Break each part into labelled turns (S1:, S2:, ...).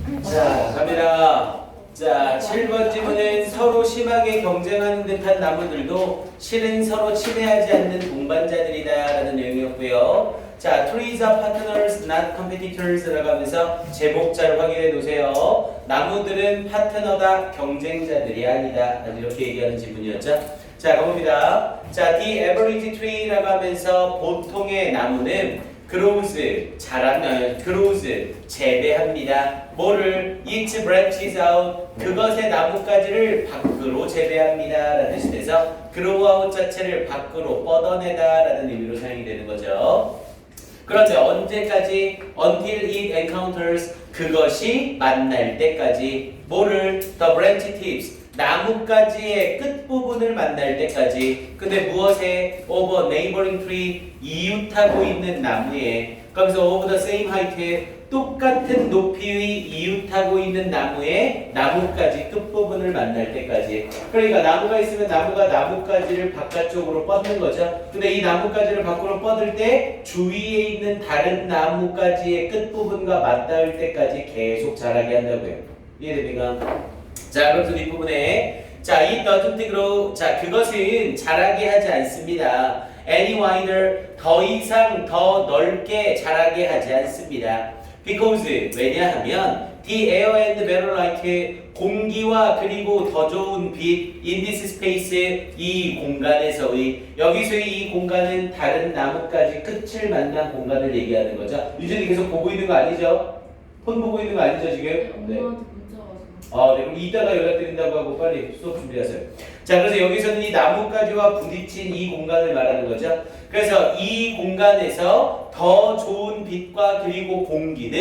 S1: 자, 갑니다. 자, 7번 지문은 서로 심하게 경쟁하는 듯한 나무들도 실은 서로 친해하지 않는 동반자들이다 라는 내용이었고요. 자, trees are partners, not competitors 라고 하면서 제목 잘 확인해 놓으세요. 나무들은 파트너다, 경쟁자들이 아니다. 이렇게 얘기하는 지문이었죠. 자, 가봅니다. 자, the average tree라고 하면서 보통의 나무는 grows, grows, 재배합니다. 뭐를? its branches out, 그것의 나뭇가지를 밖으로 재배합니다. 라는 뜻이 돼서 grow out 자체를 밖으로 뻗어내다 라는 의미로 사용이 되는 거죠. 그렇죠. 언제까지? until it encounters, 그것이 만날 때까지. 뭐를? the branch tips, 나뭇가지의 끝부분을 만날 때까지. 근데 무엇에? over neighboring tree, 이웃하고 있는 나무에. 그러면서 over the same height, 똑같은 높이의 이웃하고 있는 나무의 나뭇가지 끝부분을 만날 때까지. 그러니까 나무가 있으면 나무가 나뭇가지를 바깥쪽으로 뻗는 거죠. 근데 이 나뭇가지를 밖으로 뻗을 때 주위에 있는 다른 나뭇가지의 끝부분과 맞닿을 때까지 계속 자라게 한다고요. 이해됩니까? 자, 그럼 뒷부분에 자, 이 doesn't grow, 자, 그것은 자라게 하지 않습니다. any wider, 더 이상 더 넓게 자라게 하지 않습니다. because, 왜냐하면 the air and better light, 공기와 그리고 더 좋은 빛 in this space, 이 공간에서의, 여기서의 이 공간은 다른 나뭇가지 끝을 만난 공간을 얘기하는 거죠. 유진이 계속 보고 있는 거 아니죠? 폰 보고 있는 거 아니죠 지금? 네.
S2: 엄마한테 문자 와서.
S1: 네, 그럼 이따가 연락드린다고 하고 빨리 수업 준비하세요. 자, 그래서 여기서는 이 나뭇가지와 부딪힌 이 공간을 말하는 거죠. 그래서 이 공간에서 더 좋은 빛과 그리고 공기는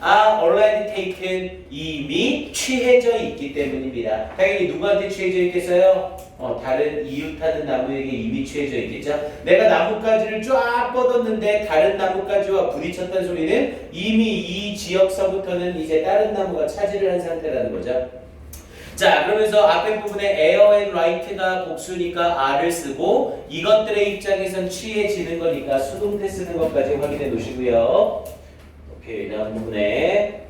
S1: are already taken, 이미 취해져 있기 때문입니다. 당연히 누구한테 취해져 있겠어요? 다른 이웃하는 나무에게 이미 취해져 있겠죠. 내가 나뭇가지를 쫙 뻗었는데 다른 나뭇가지와 부딪혔다는 소리는 이미 이 지역서부터는 이제 다른 나무가 차지를 한 상태라는 거죠. 자, 그러면서 앞에 부분에 air and light가 복수니까 R을 쓰고 이것들의 입장에선 취해지는 거니까 수동태 쓰는 것까지 확인해 놓으시고요. 오케이, 다음 부분에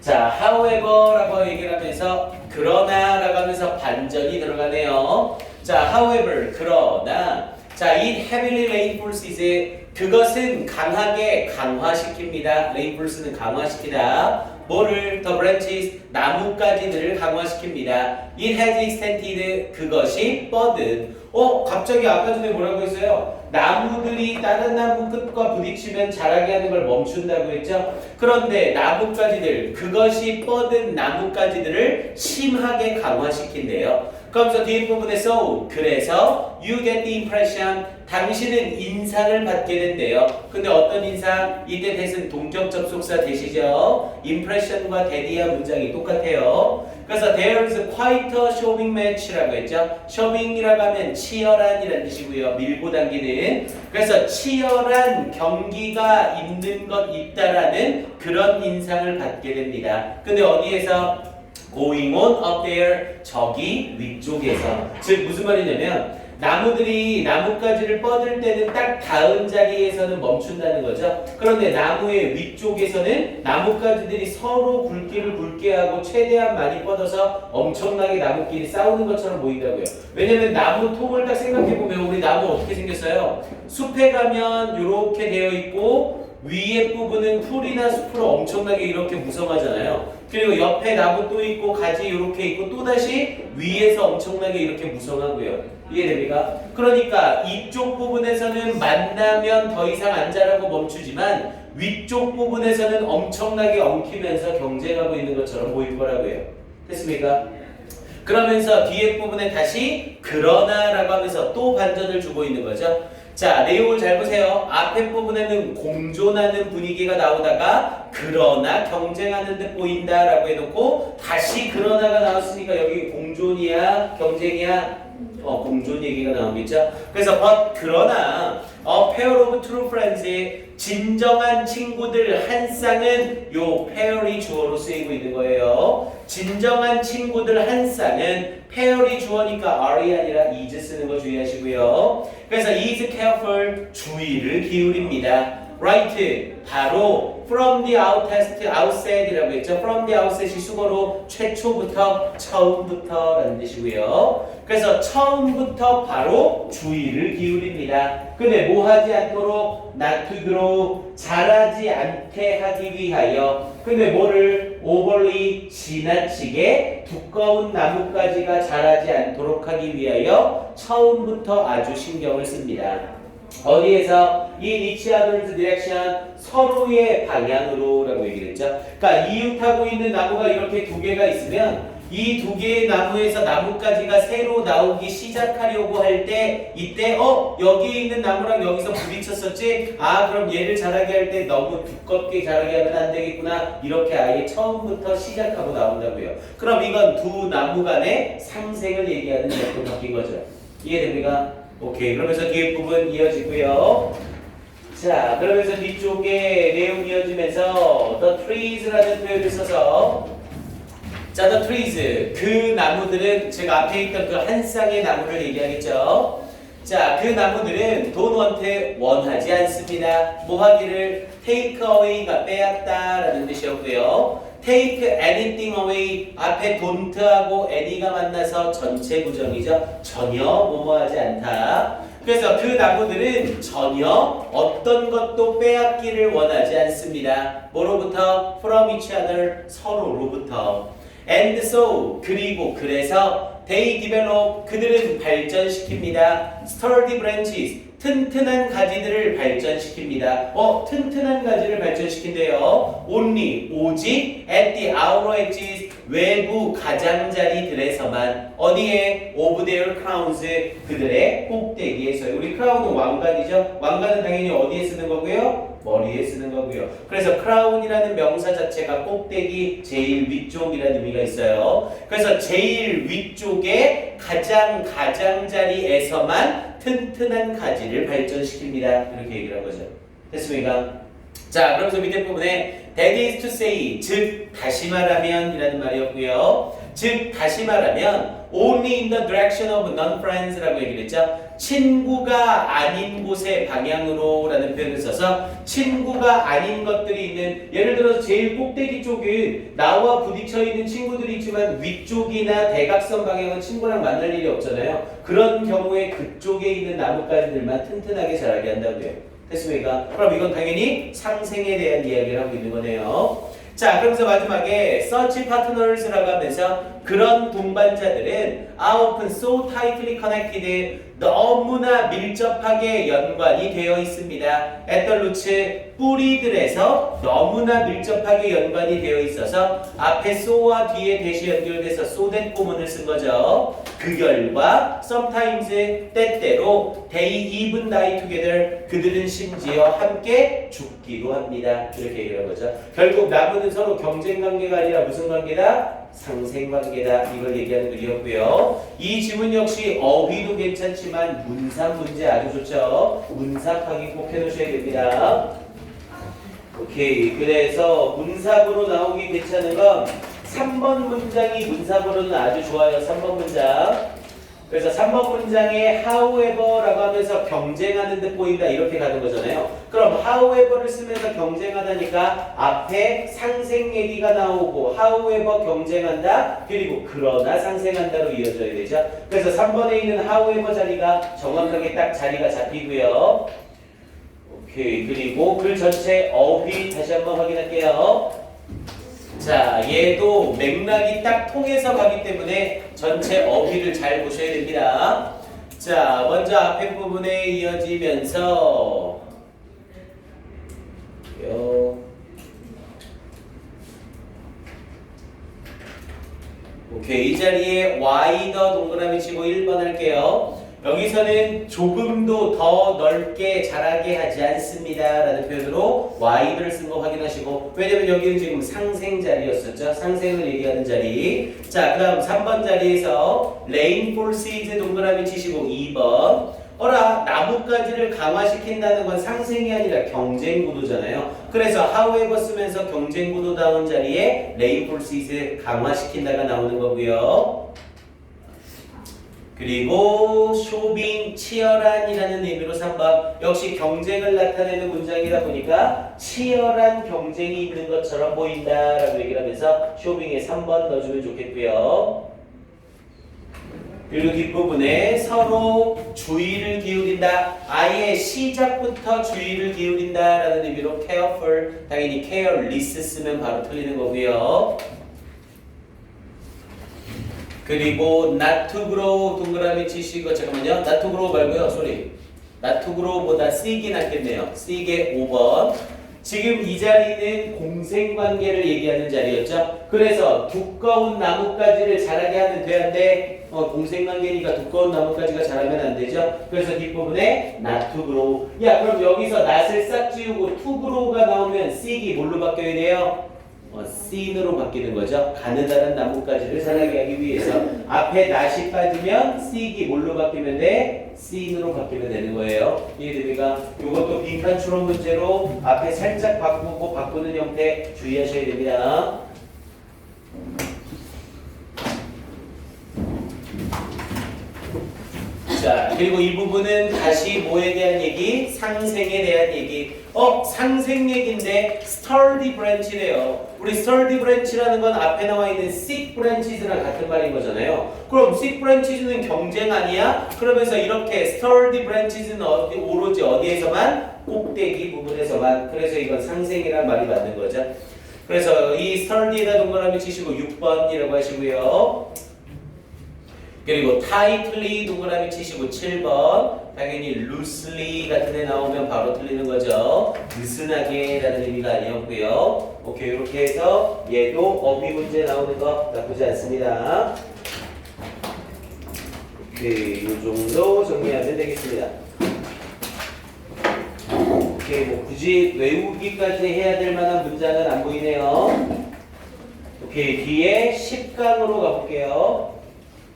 S1: 자, however라고 얘기를 하면서 그러나라고 하면서 반전이 들어가네요. 자, however, 그러나 자, it heavily rainfalls, 그것은 강하게 강화시킵니다. rainfalls는 강화시키다. 뭐를? the branches, 나뭇가지들을 강화시킵니다. it has extended, 그것이 뻗은. 갑자기 아까 전에 뭐라고 했어요? 나무들이 다른 나무 끝과 부딪히면 자라게 하는 걸 멈춘다고 했죠? 그런데 나뭇가지들, 그것이 뻗은 나뭇가지들을 심하게 강화시킨대요. 그러면서 뒷부분에 so, 그래서 you get the impression, 당신은 인상을 받게 된대요. 근데 어떤 인상? 이때 대신 동격 접속사 되시죠? impression과 대디어 문장이 똑같아요. 그래서 there's quite a shoving match라고 했죠. shoving이라고 하면 치열한이라는 뜻이고요. 밀고 당기는. 그래서 치열한 경기가 있는 것 있다라는 그런 인상을 받게 됩니다. 근데 어디에서? going on up there, 저기 위쪽에서. 즉 무슨 말이냐면 나무들이 나뭇가지를 뻗을 때는 딱 닿은 자리에서는 멈춘다는 거죠. 그런데 나무의 위쪽에서는 나뭇가지들이 서로 굵기를 굵게 하고 최대한 많이 뻗어서 엄청나게 나무끼리 싸우는 것처럼 보인다고요. 왜냐면 나무 통을 딱 생각해보면 우리 나무 어떻게 생겼어요? 숲에 가면 이렇게 되어 있고 위에 부분은 풀이나 숲으로 엄청나게 이렇게 무성하잖아요. 그리고 옆에 나무 또 있고 가지 이렇게 있고 또다시 위에서 엄청나게 이렇게 무성하고요. 이해됩니까? 그러니까 이쪽 부분에서는 만나면 더 이상 안 자라고 멈추지만 위쪽 부분에서는 엄청나게 엉키면서 경쟁하고 있는 것처럼 보일 거라고요. 됐습니까? 그러면서 뒤에 부분에 다시 그러나라고 하면서 또 반전을 주고 있는 거죠. 자, 내용을 잘 보세요. 앞에 부분에는 공존하는 분위기가 나오다가 그러나 경쟁하는 듯 보인다라고 해놓고 다시 그러나가 나왔으니까 여기 공존이야 경쟁이야? 공존 얘기가 나오겠죠. 그래서 but 그러나 a pair of true friends, 진정한 친구들 한 쌍은 요 pair이 주어로 쓰이고 있는 거예요. 진정한 친구들 한 쌍은 pair이 주어니까 are이 아니라 is 쓰는 거 주의하시고요. 그래서 is careful, 주의를 기울입니다. right. 바로 from the outset이라고 했죠. from the outset이 수거로 최초부터, 처음부터 라는 뜻이고요. 그래서 처음부터 바로 주의를 기울입니다. 근데 뭐 하지 않도록 not to grow, 자라지 않게 하기 위하여. 근데 뭐를 overly, 지나치게 두꺼운 나뭇가지가 자라지 않도록 하기 위하여 처음부터 아주 신경을 씁니다. 어디에서? in each other's direction, 서로의 방향으로 라고 얘기를 했죠. 그러니까 이웃하고 있는 나무가 이렇게 두 개가 있으면 이 두 개의 나무에서 나뭇가지가 새로 나오기 시작하려고 할 때 이때 여기에 있는 나무랑 여기서 부딪혔었지? 그럼 얘를 자라게 할 때 너무 두껍게 자라게 하면 안 되겠구나. 이렇게 아예 처음부터 시작하고 나온다고요. 그럼 이건 두 나무 간의 상생을 얘기하는 것도 바뀐 거죠. 이해됩니까? 오케이. 그러면서 뒤에 부분 이어지고요. 자, 그러면서 뒤쪽에 내용 이어지면서 the trees라는 표현을 써서 자, the trees. 그 나무들은 제가 앞에 있던 그 한 쌍의 나무를 얘기하겠죠. 자, 그 나무들은 don't want, 원하지 않습니다. 뭐 하기를 take away가 빼앗다라는 뜻이었고요. take anything away 앞에 don't하고 any가 만나서 전체 부정이죠. 전혀 뭐뭐하지 않다. 그래서 그 나무들은 전혀 어떤 것도 빼앗기를 원하지 않습니다. 뭐로부터? from each other, 서로로부터. and so, 그리고 그래서 they develop, 그들은 발전시킵니다. sturdy branches, 튼튼한 가지들을 발전시킵니다. 튼튼한 가지를 발전시킨대요. only, 오직 at the outer edges, 외부 가장자리들에서만. 어디에? of their crowns, 그들의 꼭대기에서요. 우리 크라운은 왕관이죠. 왕관은 당연히 어디에 쓰는 거고요? 머리에 쓰는 거고요. 그래서 크라운이라는 명사 자체가 꼭대기, 제일 위쪽이라는 의미가 있어요. 그래서 제일 위쪽에 가장자리에서만 튼튼한 가지를 발전시킵니다. 이렇게 얘기를 한 거죠. 됐습니까? 자, 그러면서 밑에 부분에 that is to say, 즉 다시 말하면 이라는 말이었고요. 즉 다시 말하면 only in the direction of non-friends라고 얘기를 했죠. 친구가 아닌 곳의 방향으로 라는 표현을 써서 친구가 아닌 것들이 있는, 예를 들어서 제일 꼭대기 쪽은 나와 부딪혀 있는 친구들이 있지만 위쪽이나 대각선 방향은 친구랑 만날 일이 없잖아요. 그런 경우에 그쪽에 있는 나뭇가지들만 튼튼하게 자라게 한다고요. 됐습니까? 그럼 이건 당연히 상생에 대한 이야기를 하고 있는 거네요. 자, 그러면서 마지막에 such partners라고 하면서 그런 동반자들은 are often so tightly connected, 너무나 밀접하게 연관이 되어 있습니다. at the roots, 뿌리들에서 너무나 밀접하게 연관이 되어 있어서 앞에 so와 뒤에 대시 연결돼서 so that 구문을 쓴 거죠. 그 결과 sometimes, 때때로 they even die together, 그들은 심지어 함께 죽기도 합니다. 이렇게 얘기를 한 거죠. 결국 나무는 서로 경쟁 관계가 아니라 무슨 관계다? 상생 관계다. 이걸 얘기하는 글이었고요. 이 지문 역시 어휘도 괜찮지만 문상 문제 아주 좋죠. 문사하기 꼭 해놓으셔야 됩니다. 오케이. 그래서 문사부로 나오기 괜찮은 건 3번 문장이 문사부로는 아주 좋아요. 3번 문장. 그래서 3번 문장에 however라고 하면서 경쟁하는 듯 보인다 이렇게 가는 거잖아요. 그럼 however를 쓰면서 경쟁하다니까 앞에 상생 얘기가 나오고 however 경쟁한다 그리고 그러나 상생한다로 이어져야 되죠. 그래서 3번에 있는 however 자리가 정확하게 딱 자리가 잡히고요. 오케이. 그리고 글 전체 어휘 다시 한번 확인할게요. 자, 얘도 맥락이 딱 통해서 가기 때문에 전체 어휘를 잘 보셔야 됩니다. 자, 먼저 앞에 부분에 이어지면서 오케이. 이 자리에 wider 동그라미 치고 1번 할게요. 여기서는 조금도 더 넓게 자라게 하지 않습니다 라는 표현으로 wider를 쓴 거 확인하시고, 왜냐면 여기는 지금 상생 자리였었죠. 상생을 얘기하는 자리. 자, 그 다음 3번 자리에서 rainfall seeds 동그라미 치시고 2번. 나뭇가지를 강화시킨다는 건 상생이 아니라 경쟁 구도잖아요. 그래서 however 쓰면서 경쟁 구도다운 자리에 rainfall seeds 강화시킨다가 나오는 거고요. 그리고 쇼빙, 치열한이라는 의미로 3번. 역시 경쟁을 나타내는 문장이다 보니까 치열한 경쟁이 있는 것처럼 보인다라고 얘기를 하면서 쇼빙에 3번 넣어주면 좋겠고요. 그리고 뒷부분에 서로 주의를 기울인다. 아예 시작부터 주의를 기울인다라는 의미로 careful, 당연히 careless 쓰면 바로 틀리는 거고요. 그리고 not to grow 동그라미 치시고 잠깐만요. not to grow 말고요. sorry. not to grow보다 seek이 낫겠네요. seek의 5번. 지금 이 자리는 공생관계를 얘기하는 자리였죠. 그래서 두꺼운 나뭇가지를 자라게 하면 되는데 공생관계니까 두꺼운 나뭇가지가 자라면 안 되죠. 그래서 뒷부분에 not to grow. 야 그럼 여기서 not을 싹 지우고 to grow가 나오면 seek이 뭘로 바뀌어야 돼요? 씬으로 바뀌는 거죠. 가느다란 나뭇가지를 자라게 하기 위해서 앞에 not이 빠지면 seek이 뭘로 바뀌면 돼? 씬으로 바뀌면 되는 거예요. 이해됩니까? 이것도 빈칸 추론 문제로 앞에 살짝 바꾸고 바꾸는 형태 주의하셔야 됩니다. 자, 그리고 이 부분은 다시 뭐에 대한 얘기? 상생에 대한 얘기. 상생 얘기인데 sturdy branch래요. 우리 sturdy branch라는 건 앞에 나와 있는 thick branches랑 같은 말인 거잖아요. 그럼 thick branches는 경쟁 아니야? 그러면서 이렇게 sturdy branches는 오로지 어디에서만? 꼭대기 부분에서만. 그래서 이건 상생이란 말이 맞는 거죠. 그래서 이 sturdy에다 동그라미 치시고 6번이라고 하시고요. 그리고 tightly 동그라미 치시고 7번. 당연히 loosely 같은 애 나오면 바로 틀리는 거죠. 느슨하게 라는 의미가 아니었고요. 오케이, 이렇게 해서 얘도 어휘 문제 나오는 거 나쁘지 않습니다. 오케이, 이 정도 정리하면 되겠습니다. 오케이, 뭐 굳이 외우기까지 해야 될 만한 문장은 안 보이네요. 오케이, 뒤에 10강으로 가볼게요.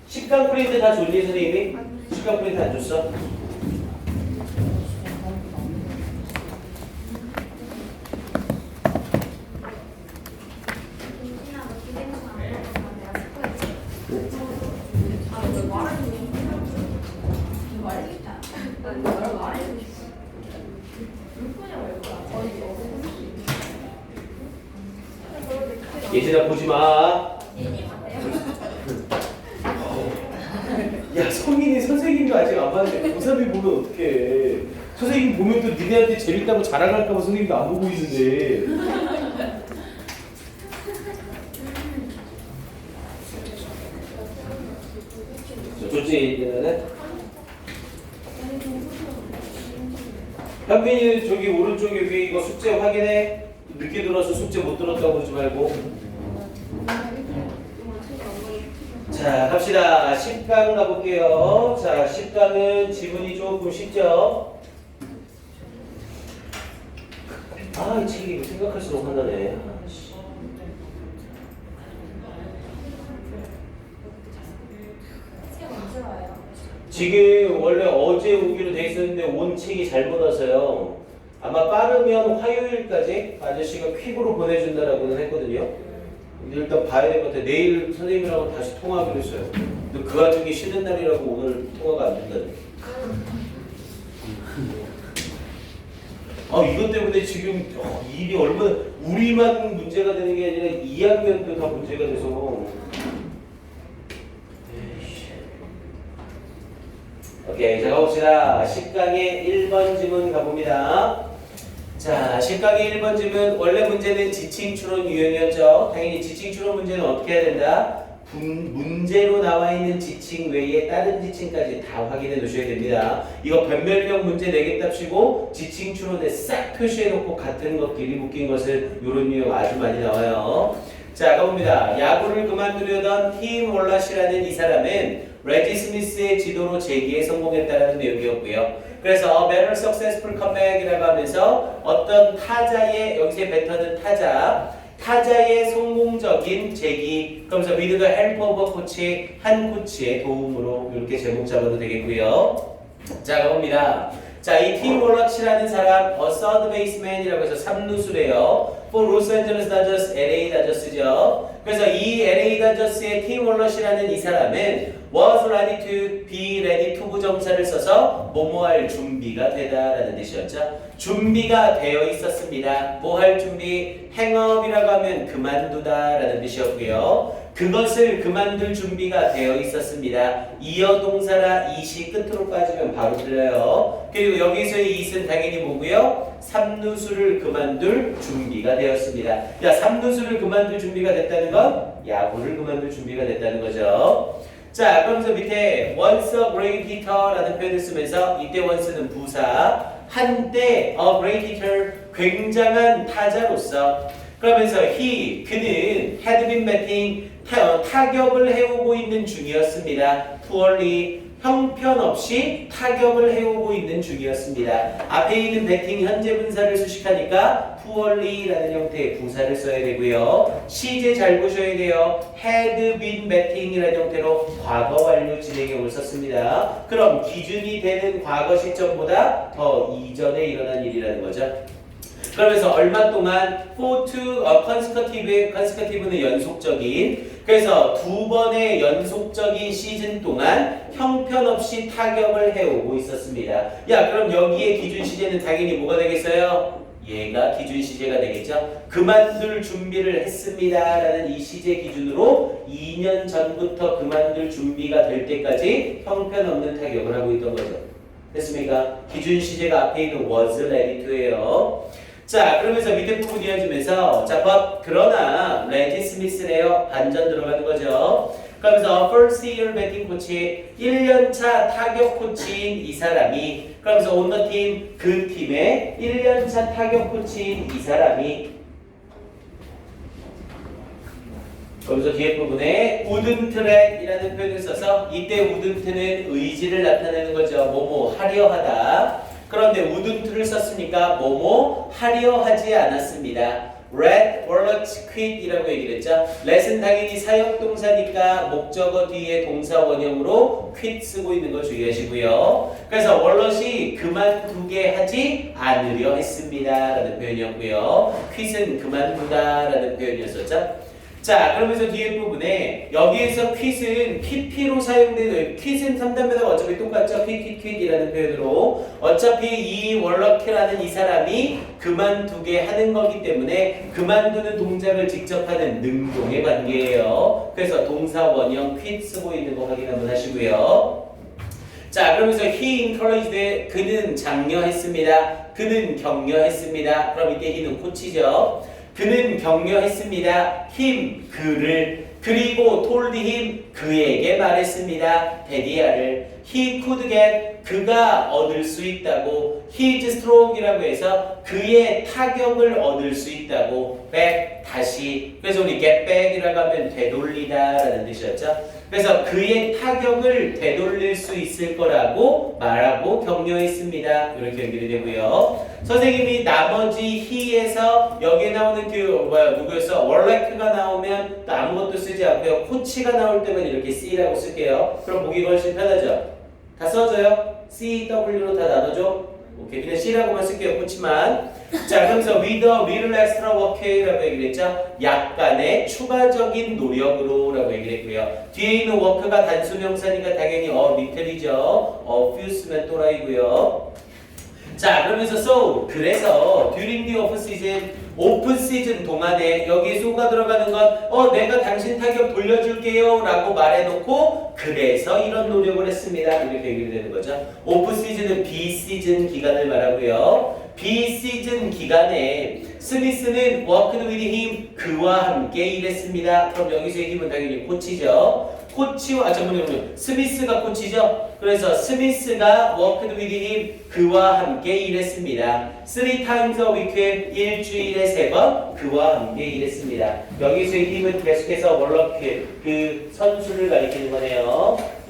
S1: 10강 프린트 다 줬니 선생님이? 10강 프린트 안 줬어? 예진아 보지 마. 야 성인이 선생님도 아직 안 봤는데 고3이 보면 어떡해. 선생님 보면 또 니네한테 재밌다고 자랑할까봐 선생님도 안 보고 있는데. 좋지 얘네는. 현빈이 저기 오른쪽에 위에 이거 숙제 확인해. 늦게 들어서 숙제 못 들었다고 그러지 말고. 자 갑시다. 10강 가볼게요. 자 10강은 지문이 조금 쉽죠. 이 책이 생각할수록 화나네. 지금 원래 어제 오기로 돼 있었는데 온 책이 잘못 와서요. 아마 빠르면 화요일까지 아저씨가 퀵으로 보내준다라고는 했거든요. 일단 봐야 될 것 같아요. 내일 선생님이랑 다시 통화하기로 했어요. 근데 그 와중에 쉬는 날이라고 오늘 통화가 안 된다네. 이것 때문에 지금 일이 얼마나 우리만 문제가 되는 게 아니라 2학년도 다 문제가 돼서. 오케이, 자 가봅시다. 10강의 1번 지문 가봅니다. 자, 10강의 1번 지문 원래 문제는 지칭 추론 유형이었죠. 당연히 지칭 추론 문제는 어떻게 해야 된다? 문제로 나와 있는 지칭 외에 다른 지칭까지 다 확인해 놓으셔야 됩니다. 이거 변별력 문제 내겠답시고 지칭 추론에 싹 표시해 놓고 같은 것끼리 묶인 것을 이런 유형 아주 많이 나와요. 자, 가봅니다. 야구를 그만두려던 팀 월라시라는 이 사람은 레지 스미스의 지도로 재기에 성공했다는 내용이었고요. 그래서 better successful comeback이라고 하면서 어떤 타자의 여기서 뱉어는 타자의 성공적인 재기, 그러면서 with the help of a coach, 한 코치의 도움으로 이렇게 제목 잡아도 되겠고요. 자, 가봅니다. 자, 이 팀 월러치라는 사람, third baseman이라고 해서 3루수래요. for Los Angeles Dodgers, LA 다저스죠. 그래서 이 LA 다저스의 팀 월러시라는 이 사람은 was ready to be ready to 부정사를 써서 뭐뭐 할 준비가 되다라는 뜻이었죠. 준비가 되어 있었습니다. 뭐 할 준비? 행업이라고 하면 그만두다라는 뜻이었고요. 그것을 그만둘 준비가 되어 있었습니다. 이어 동사라 이시 끝으로 빠지면 바로 틀려요. 그리고 여기서의 it은 당연히 뭐고요? 삼루수를 그만둘 준비가 되었습니다. 야, 삼루수를 그만둘 준비가 됐다는 건 야구를 그만둘 준비가 됐다는 거죠. 자, 그러면서 밑에 once a great hitter라는 표현을 쓰면서 이때 once는 부사, 한때 a great hitter, 굉장한 타자로서 그러면서 그는 had been batting, 타격을 해오고 있는 중이었습니다. poorly, 형편없이 타격을 해오고 있는 중이었습니다. 앞에 있는 betting 현재 분사를 수식하니까 poorly라는 형태의 부사를 써야 되고요. 시제 잘 보셔야 돼요. had been betting이라는 형태로 과거 완료 진행형을 썼습니다. 그럼 기준이 되는 과거 시점보다 더 이전에 일어난 일이라는 거죠. 그러면서 얼마 동안 for two consecutive는 연속적인 그래서 두 번의 연속적인 시즌 동안 형편없이 타격을 해오고 있었습니다. 야, 그럼 여기에 기준 시제는 당연히 뭐가 되겠어요? 얘가 기준 시제가 되겠죠. 그만둘 준비를 했습니다 라는 이 시제 기준으로 2년 전부터 그만둘 준비가 될 때까지 형편없는 타격을 하고 있던 거죠. 됐습니까? 기준 시제가 앞에 있는 was ready to예요. 자, 그러면서 밑에 부분 이어지면서 자, 그러나 레지 스미스래요. 반전 들어가는 거죠. 그러면서 first year batting coach 1년차 타격 코치인 이 사람이 그러면서 on the team 그 팀의 1년차 타격 코치인 이 사람이 그러면서 뒤에 부분에 wouldn't이라는 표현을 써서 이때 wouldn't는 의지를 나타내는 거죠. 뭐뭐 하려 하다. 그런데 wouldn't를 썼으니까 뭐뭐 하려 하지 않았습니다. Let Warlocks quit 이라고 얘기를 했죠. let은 당연히 사역동사니까 목적어 뒤에 동사 원형으로 quit 쓰고 있는 거 주의하시고요. 그래서 Warlock이 그만두게 하지 않으려 했습니다 라는 표현이었고요. quit은 그만두다 라는 표현이었었죠. 자, 그러면서 뒤에 부분에 여기에서 quit은 PP로 사용되는 quit은 3단계가 어차피 똑같죠. quit이라는 표현으로 어차피 이 월러키라는 이 사람이 그만두게 하는 거기 때문에 그만두는 동작을 직접 하는 능동의 관계예요. 그래서 동사 원형 quit 쓰고 있는 거 확인 한번 하시고요. 자, 그러면서 he encouraged 그는 장려했습니다. 그는 격려했습니다. 그럼 이때 he는 코치죠. 그는 격려했습니다. him 그를 그리고 told him 그에게 말했습니다. 데디아를 he could get 그가 얻을 수 있다고 his stroke이라고 해서 그의 타격을 얻을 수 있다고 back 다시 그래서 우리 get back이라고 하면 되돌리다 라는 뜻이었죠. 그래서 그의 타격을 되돌릴 수 있을 거라고 말하고 격려했습니다. 이렇게 연결이 되고요. 선생님이 나머지 he에서 여기에 나오는 누구였어? 월렉트가 나오면 또 아무것도 쓰지 않고요. 코치가 나올 때만 이렇게 C라고 쓸게요. 그럼 보기가 훨씬 편하죠? 다 써져요? C, W로 다 나눠줘? 오케이, 그냥 C라고만 쓸게요. 코치만. 자, 그러면서 with a little extra work라고 얘기를 했죠. 약간의 추가적인 노력으로 라고 얘기를 했고요. 뒤에 있는 work가 단수명사니까 당연히 little이죠. few 쓰면 또라이고요. 자, 그러면서 so 그래서 during the off season 동안에 여기에 so가 들어가는 건 내가 당신 타격 돌려줄게요 라고 말해놓고 그래서 이런 노력을 했습니다 이렇게 얘기를 되는 거죠. off season은 비시즌 기간을 말하고요. 비시즌 기간에 스미스는 worked with him 그와 함께 일했습니다. 그럼 여기서의 힘은 당연히 코치죠. 코치와 스미스가 코치죠. 그래서 스미스가 worked with him 그와 함께 일했습니다. 3 times a week 일주일에 3번 그와 함께 일했습니다. 여기서의 힘은 계속해서 월러키 그 선수를 가리키는 거네요.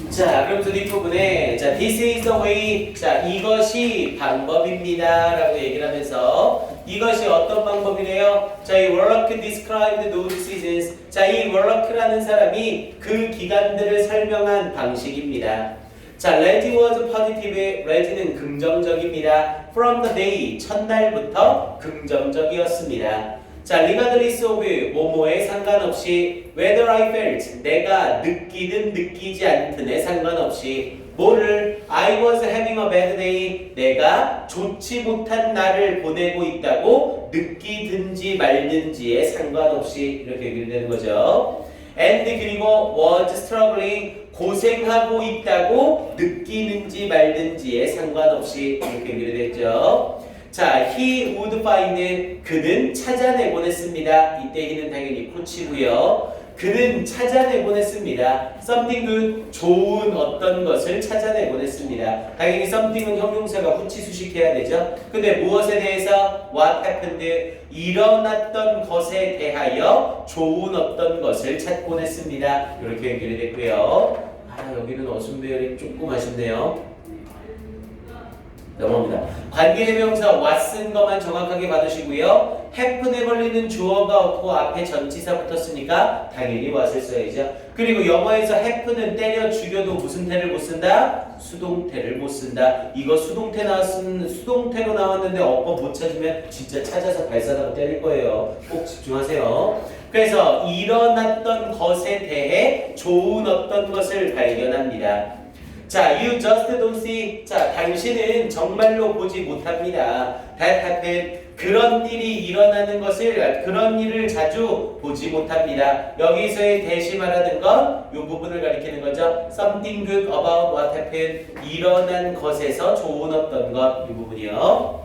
S1: 자, 그러면서 뒷부분에 자, this is the way 자, 이것이 방법입니다 라고 얘기를 하면서 이것이 어떤 방법이래요? 자, 이 월러크 described those seasons 자, 이 월러크라는 사람이 그 기간들을 설명한 방식입니다. 자, Reggie was positive. Reggie는 긍정적입니다. From the day, 첫날부터 긍정적이었습니다. 자, regardless of 뭐뭐에 상관없이 whether I felt 내가 느끼든 느끼지 않든에 상관없이 뭐를 I was having a bad day 내가 좋지 못한 날을 보내고 있다고 느끼든지 말든지에 상관없이 이렇게 얘기되는 거죠. and 그리고 was struggling 고생하고 있다고 느끼는지 말든지에 상관없이 이렇게 얘기됐죠. 자, he would find 그는 찾아내곤 했습니다. 이때 he는 당연히 코치고요. 그는 찾아내곤 했습니다. something good 좋은 어떤 것을 찾아내곤 했습니다. 당연히 something은 형용사가 후치 수식해야 되죠. 근데 무엇에 대해서 what happened 일어났던 것에 대하여 좋은 어떤 것을 찾곤 했습니다. 이렇게 연결이 됐고요. 아, 여기는 어순배열이 조금 아쉽네요. 넘어갑니다. 관계대명사 what은 것만 정확하게 받으시고요. happen에 걸리는 주어가 없고 앞에 전치사 붙었으니까 당연히 what을 써야죠. 그리고 영어에서 happen은 때려 죽여도 무슨 태를 못 쓴다? 수동태를 못 쓴다. 이거 수동태로 나왔는데 어법 못 찾으면 진짜 찾아서 발사다가 때릴 거예요. 꼭 집중하세요. 그래서 일어났던 것에 대해 좋은 어떤 것을 발견합니다. 자, you just don't see. 자, 당신은 정말로 보지 못합니다. That happened. 그런 일이 일어나는 것을, 그런 일을 자주 보지 못합니다. 여기서의 대시 말하는 건 이 부분을 가리키는 거죠. Something good about what happened. 일어난 것에서 좋은 어떤 것. 이 부분이요.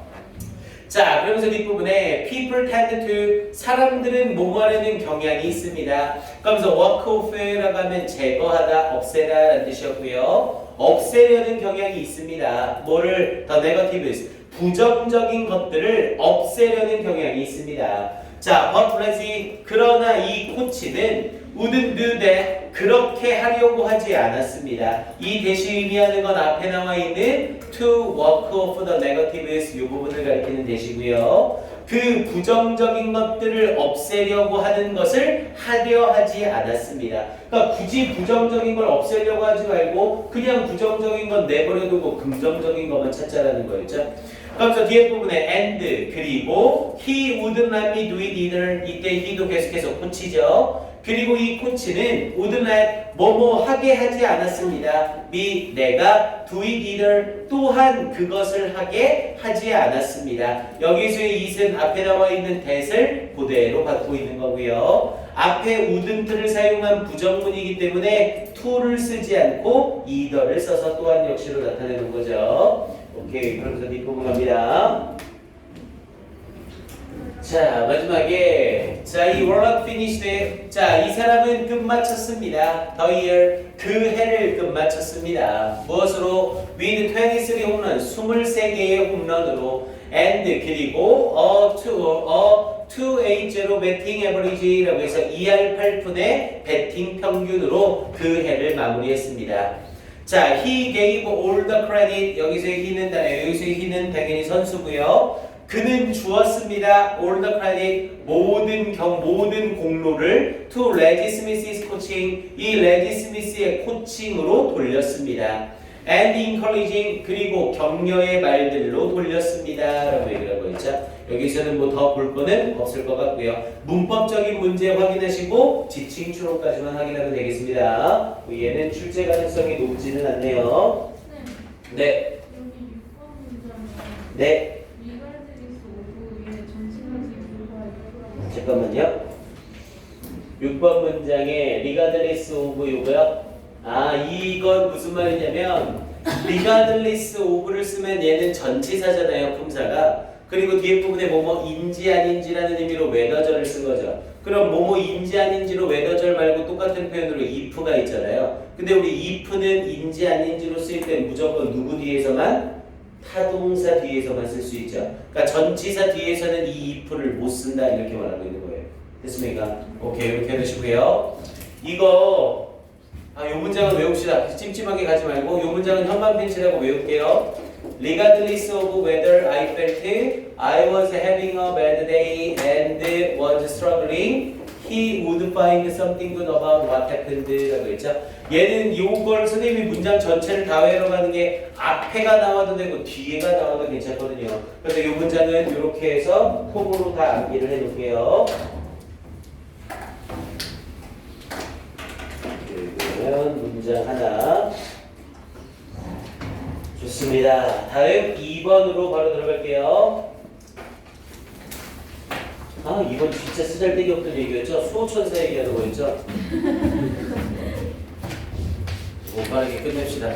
S1: 자, 그러면서 뒷부분에 people tend to 사람들은 뭐하려는 경향이 있습니다. 그러면서 work off라고 하면 제거하다, 없애다 라는 뜻이었고요. 없애려는 경향이 있습니다. 뭐를 더 negatives 부정적인 것들을 없애려는 경향이 있습니다. 자, but Leslie 그러나 이 코치는 wouldn't do that 그렇게 하려고 하지 않았습니다. 이 대시 의미하는 건 앞에 나와 있는 to work off the negatives 이 부분을 가리키는 대시고요. 그 부정적인 것들을 없애려고 하는 것을 하려 하지 않았습니다. 그러니까 굳이 부정적인 걸 없애려고 하지 말고 그냥 부정적인 건 내버려두고 긍정적인 것만 찾자라는 거였죠. 그래서 뒤에 부분에 and 그리고 he wouldn't let me do it either 이때 he도 계속해서 코치죠. 그리고 이 코치는 wouldn't let 뭐뭐 하게 하지 않았습니다. me 내가 do it either 또한 그것을 하게 하지 않았습니다. 여기서의 it은 앞에 나와 있는 that을 그대로 받고 있는 거고요. 앞에 wouldn't를 사용한 부정문이기 때문에 to를 쓰지 않고 either를 써서 또한 역시로 나타내는 거죠. 오케이, 그러면서 뒷부분 갑니다. 자, 마지막에 자, 이 work finished. 자, 이 사람은 끝마쳤습니다. The year 그 해를 끝마쳤습니다. 무엇으로? with 23 홈런 23개의 홈런으로 and 그리고 280 배팅 에버리지라고 해서 2할 8푼의 배팅 평균으로 그 해를 마무리했습니다. 자, he gave all the credit. 여기서의 he는 당연히 선수고요. 그는 주었습니다. all the credit 모든 공로를 to 레지 스미스의 코칭 이 레지 스미스의 코칭으로 돌렸습니다. and encouraging 그리고 격려의 말들로 돌렸습니다. 라고 얘기를 하고 있죠. 여기서는 뭐 더 볼 거는 없을 것 같고요. 문법적인 문제 확인하시고 지칭 추론까지만 확인하면 되겠습니다. 얘는 출제 가능성이 높지는 않네요. 네. 네. 잠깐만요. 6번 문장에 리가드리스 오브 요거요. 아, 이건 무슨 말이냐면 리가드리스 오브를 쓰면 얘는 전치사잖아요, 품사가. 그리고 뒤에 부분에 뭐뭐인지 아닌지라는 의미로 whether절을 쓴 거죠. 그럼 뭐뭐인지 아닌지로 whether절 말고 똑같은 표현으로 if가 있잖아요. 근데 우리 if는 인지 아닌지로 쓸 때 무조건 누구 뒤에서만? 타동사 뒤에서만 쓸 수 있죠. 그러니까 전치사 뒤에서는 이 if를 못 쓴다 이렇게 말하고 있는 거예요. 됐습니까? 오케이, 이렇게 해주시고요. 이거 요 문장은 외웁시다. 찜찜하게 가지 말고 요 문장은 현관 펜치라고 외울게요. Regardless of whether I felt I was having a bad day and was struggling, he would find something good about what happened 라고 했죠. 얘는 요걸 선생님이 문장 전체를 다 외워가는 게 앞에가 나와도 되고 뒤에가 나와도 괜찮거든요. 그래서 이 문장은 이렇게 해서 폼으로 다 암기를 해놓을게요. 그러면 문장 하나. 좋습니다. 다음 2번으로 바로 들어갈게요. 아, 이번 진짜 쓰잘데기 없던 얘기였죠? 수호천사 얘기하는 거였죠? 빠르게 끝냅시다.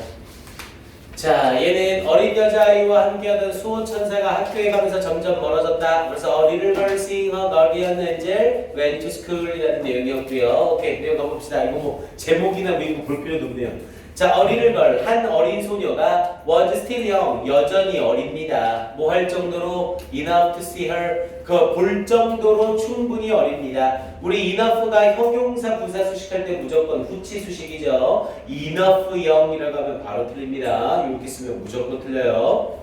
S1: 자, 얘는 어린 여자아이와 함께하던 수호천사가 학교에 가면서 점점 멀어졌다. 그래서 어린을 걸싱 어 guardian angel went to school 이라는 내용이었고요. 오케이, 내용 가봅시다. 이거 뭐 제목이나 뭐 이거 볼 필요도 없네요. 자, 어린을 걸, 한 어린 소녀가 was still young, 여전히 어립니다. 뭐 할 정도로 enough to see her, 그 볼 정도로 충분히 어립니다. 우리 enough가 형용사 부사 수식할 때 무조건 후치 수식이죠. enough young이라고 하면 바로 틀립니다. 이렇게 쓰면 무조건 틀려요.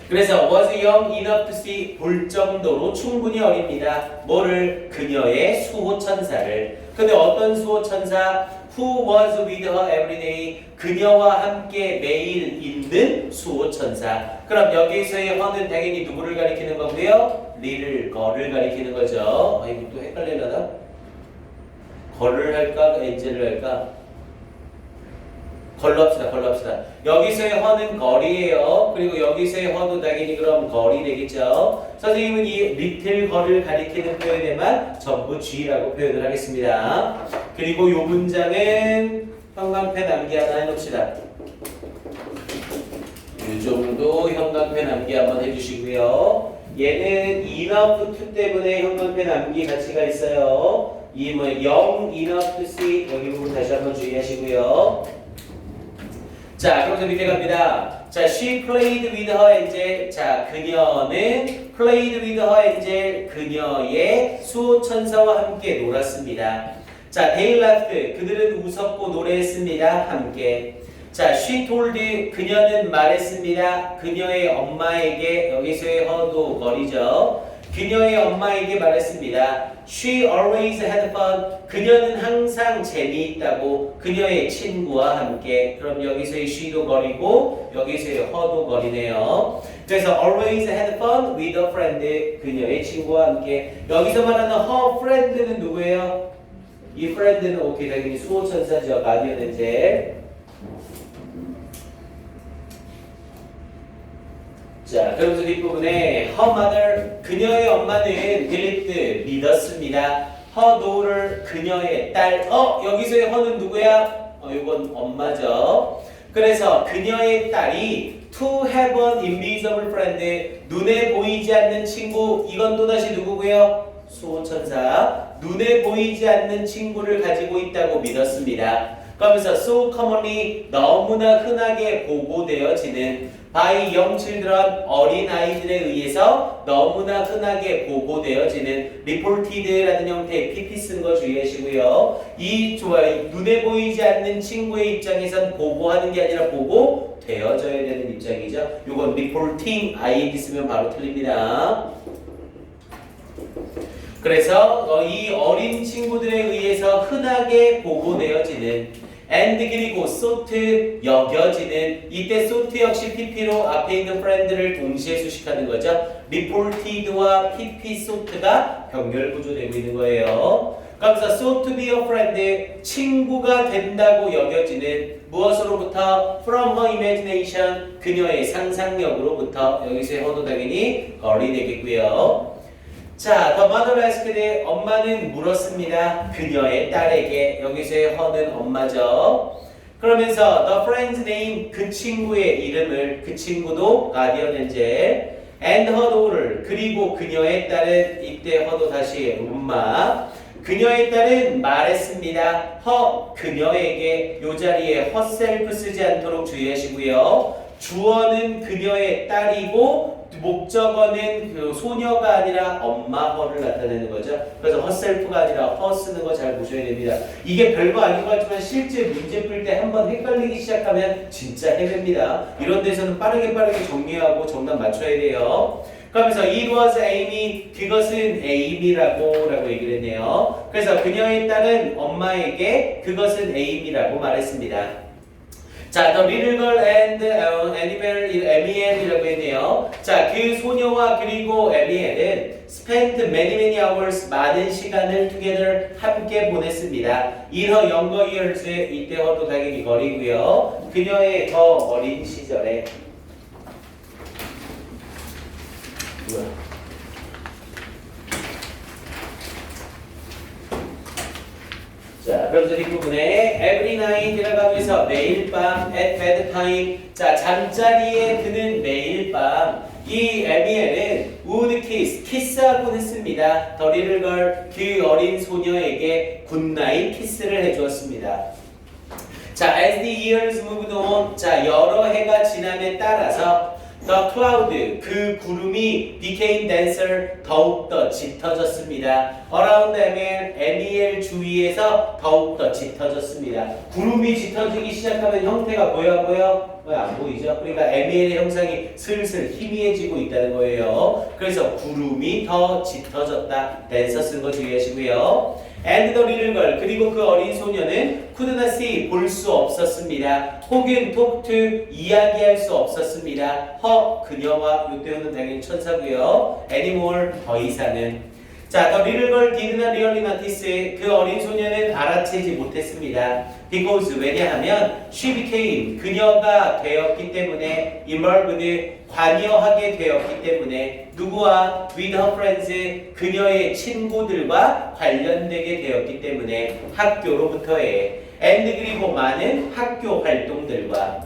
S1: 그래서 was young enough to see, 볼 정도로 충분히 어립니다. 뭐를? 그녀의 수호천사를. 근데 어떤 수호천사? Who was with her every day? 그녀와 함께 매일 있는 수호천사. 그럼 여기서의 her는 당연히 누구를 가리키는 거고요? 리를, 거를 가리키는 거죠. 아, 이거 또 헷갈리려나? 거를 할까? 엔젤을 할까? 걸로 합시다. 걸로 합시다. 여기서의 her는 거리예요. 그리고 여기서의 her도 당연히 그럼 거리 되겠죠. 선생님은 이 little 거를 가리키는 표현에만 전부 G라고 표현을 하겠습니다. 그리고 이 문장은 형광펜 암기 하나 해놓읍시다. 이 정도 형광펜 암기 한번 해주시고요. 얘는 enough to 때문에 형광펜 암기 가치가 있어요. 이 뭐 young enough to see 여기 부분 다시 한번 주의하시고요. 자, 그러면서 밑에 갑니다. 자, she played with her angel. 자, 그녀는 played with her angel. 그녀의 수호천사와 함께 놀았습니다. 자, they laughed. 그들은 웃었고 노래했습니다. 함께. 자, she told. 그녀는 말했습니다. 그녀의 엄마에게, 여기서의 her도 거리죠. 그녀의 엄마에게 말했습니다. She always had fun. 그녀는 항상 재미있다고 그녀의 친구와 함께. 그럼 여기서의 she도 거리고 여기서의 her도 거리네요. 그래서 always had fun with a friend. 그녀의 친구와 함께. 여기서 말하는 her friend는 누구예요? 이 friend는 오케이 당연히 수호천사죠. 가디언 엔젤. 자, 그러면서 뒷부분에 her mother, 그녀의 엄마는 believed, 믿었습니다. her daughter, 그녀의 딸. 여기서의 her는 누구야? 이건 엄마죠. 그래서 그녀의 딸이 to have an invisible friend, 눈에 보이지 않는 친구. 이건 또다시 누구고요? 수호천사. 눈에 보이지 않는 친구를 가지고 있다고 믿었습니다. 그러면서 so commonly, 너무나 흔하게 보고되어지는 by young children, 어린 아이들에 의해서 너무나 흔하게 보고되어지는 reported라는 형태의 pp 쓴 거 주의하시고요. 이 눈에 보이지 않는 친구의 입장에선 보고하는 게 아니라 보고되어져야 되는 입장이죠. 이건 reporting ing 쓰면 바로 틀립니다. 그래서 이 어린 친구들에 의해서 흔하게 보고되어지는 and 그리고 sought 여겨지는, 이때 sought 역시 pp로 앞에 있는 friend를 동시에 수식하는 거죠. reported와 pp sought가 병렬 구조되고 있는 거예요. 그래서 sought to be a friend, 친구가 된다고 여겨지는 무엇으로부터? from her imagination, 그녀의 상상력으로부터. 여기서의 her도 당연히 거리 되겠고요. 자, the mother asked, 엄마는 물었습니다. 그녀의 딸에게. 여기서의 her는 엄마죠. 그러면서 the friend's name, 그 친구의 이름을, 그 친구도 guardian angel, and her daughter, 그리고 그녀의 딸은, 이때 her도 다시 엄마. 그녀의 딸은 말했습니다. 그녀에게. 요 자리에 herself 쓰지 않도록 주의하시고요. 주어는 그녀의 딸이고 목적어는 그 소녀가 아니라 엄마 her를 나타내는 거죠. 그래서 herself가 아니라 her 쓰는 거 잘 보셔야 됩니다. 이게 별거 아닌 것 같지만 실제 문제 풀 때 한번 헷갈리기 시작하면 진짜 헤맵니다. 이런 데서는 빠르게 정리하고 정답 맞춰야 돼요. 그러면서 it was Amy, 그것은 Amy라고 얘기를 했네요. 그래서 그녀의 딸은 엄마에게 그것은 Amy라고 말했습니다. 자, the little girl and Amiel이라고 했네요. 자, 그 소녀와 그리고 Amiel은 spent many hours, 많은 시간을 together, 함께 보냈습니다. In her younger years, 이때와도 당연히 거리고요. 그녀의 더 어린 시절에. 뭐야? 자, 그래서 뒷부분에 every night이라고 하면서 매일 밤 at bedtime. 자, 잠자리에 드는 매일 밤 이 에미엘은 would 키스하곤 했습니다. The little girl, 그 어린 소녀에게 굿나잇 키스를 해주었습니다. 자, as the years moved on, 자, 여러 해가 지남에 따라서 the cloud, 그 구름이 became denser, 더욱더 짙어졌습니다. around 에미엘 주위에서 더욱더 짙어졌습니다. 구름이 짙어지기 시작하면 형태가 보여? 왜 안 보이죠? 그러니까 에미엘의 형상이 슬슬 희미해지고 있다는 거예요. 그래서 구름이 더 짙어졌다. denser 쓴 거 주의하시고요. And the little girl, 그리고 그 어린 소녀는 could not see, 볼 수 없었습니다. 혹은 talk to, 이야기할 수 없었습니다. 그녀와, 이때는 당연히 천사고요. anymore, 더 이상은. 자, the little girl did not really notice, 그 어린 소녀는 알아채지 못했습니다. Because, 왜냐하면 she became, 그녀가 되었기 때문에 involved, 관여하게 되었기 때문에 누구와 with her friends, 그녀의 친구들과 관련되게 되었기 때문에 학교로부터의 and 그리고 많은 학교 활동들과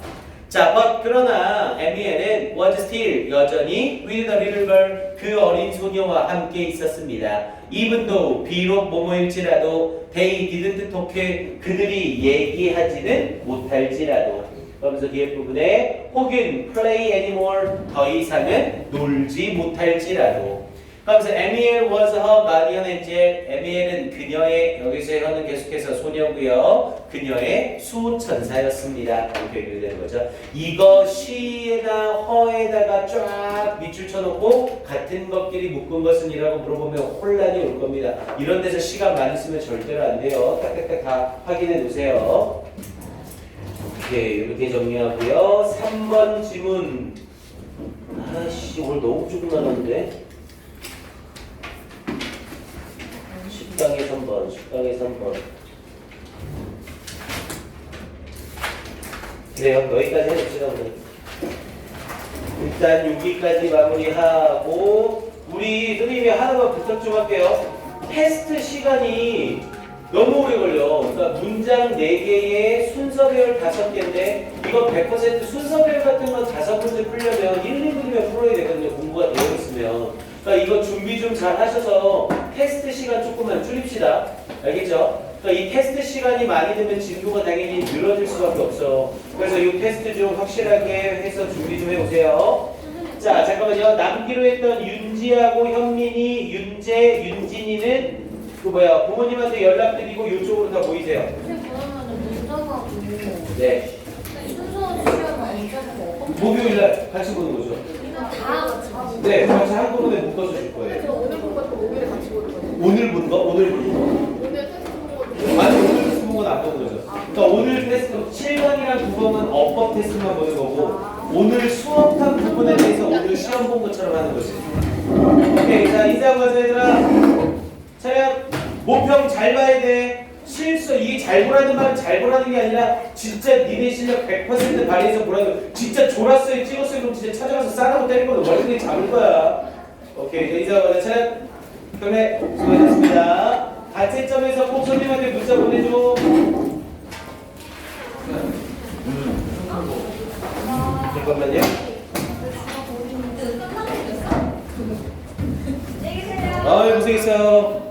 S1: 자, but 그러나 에미엘은 was still 여전히 with the little girl 그 어린 소녀와 함께 있었습니다. even though 비록 뭐뭐일지라도 they didn't talk 그들이 얘기하지는 못할지라도 그러면서 뒤에 부분에 혹은 play anymore 더 이상은 놀지 못할지라도 그러면서 에미엘 was her guardian angel 에미엘은 그녀의 여기서 현은 계속해서 소녀고요 그녀의 수천사였습니다 이렇게 얘기되는 거죠. 이거 she에다 her에다가 쫙 밑줄 쳐놓고 같은 것끼리 묶은 것은 이라고 물어보면 혼란이 올 겁니다. 이런 데서 시간 많이 쓰면 절대로 안 돼요. 딱딱딱 다 확인해 놓으세요. 오케이 이렇게 정리하고요. 3번 지문 아씨 오늘 너무 조금 남았는데 10강에 3번 그래요 여기까지 해봅시다 오늘. 일단 여기까지 마무리하고 우리 선생님이 하나만 부탁 좀 할게요. 테스트 시간이 너무 오래 걸려. 그러니까 문장 4개에 순서별 5개인데 이거 100% 순서별 같은 건 5문제 풀려면 1, 2분이면 풀어야 되거든요. 공부가 되어 있으면. 그러니까 이거 준비 좀 잘 하셔서 테스트 시간 조금만 줄입시다. 알겠죠? 그러니까 이 테스트 시간이 많이 되면 진도가 당연히 늘어질 수밖에 없어. 그래서 이 테스트 좀 확실하게 해서 준비 좀 해보세요. 자, 잠깐만요. 남기로 했던 윤지하고 현민이, 윤재, 윤진이는 부모님한테 연락드리고 이쪽으로 다 모이세요. 네. 목요일날 같이 보는 거죠. 네, 같이 한꺼번에 묶어서 줄 거예요. 오늘 본 거? 오늘 본 거? 아니, 오늘 테스트 본 건 안 보는 거죠. 그러니까 오늘 테스트 7번이랑 9번은 어법 테스트만 보는 거고 오늘 수업한 부분에 대해서 오늘 시험 본 것처럼 하는 거지. 오케이, 자 인사하고 가자 얘들아. 차렷. 모평 잘 봐야 돼. 실수 이게 잘 보라는 말은 잘 보라는 게 아니라 진짜 니네 실력 100% 발휘해서 보라는 진짜 졸았어요 찍었어요 그럼 진짜 찾아가서 싸라고 때릴 거는 머리속에 잡을 거야. 오케이 이제 인사하고 가자. 차렷. 그러면 수고하셨습니다. 가채점에서 꼭 선생님한테 문자 보내줘. 잠깐만요. 고생했어요.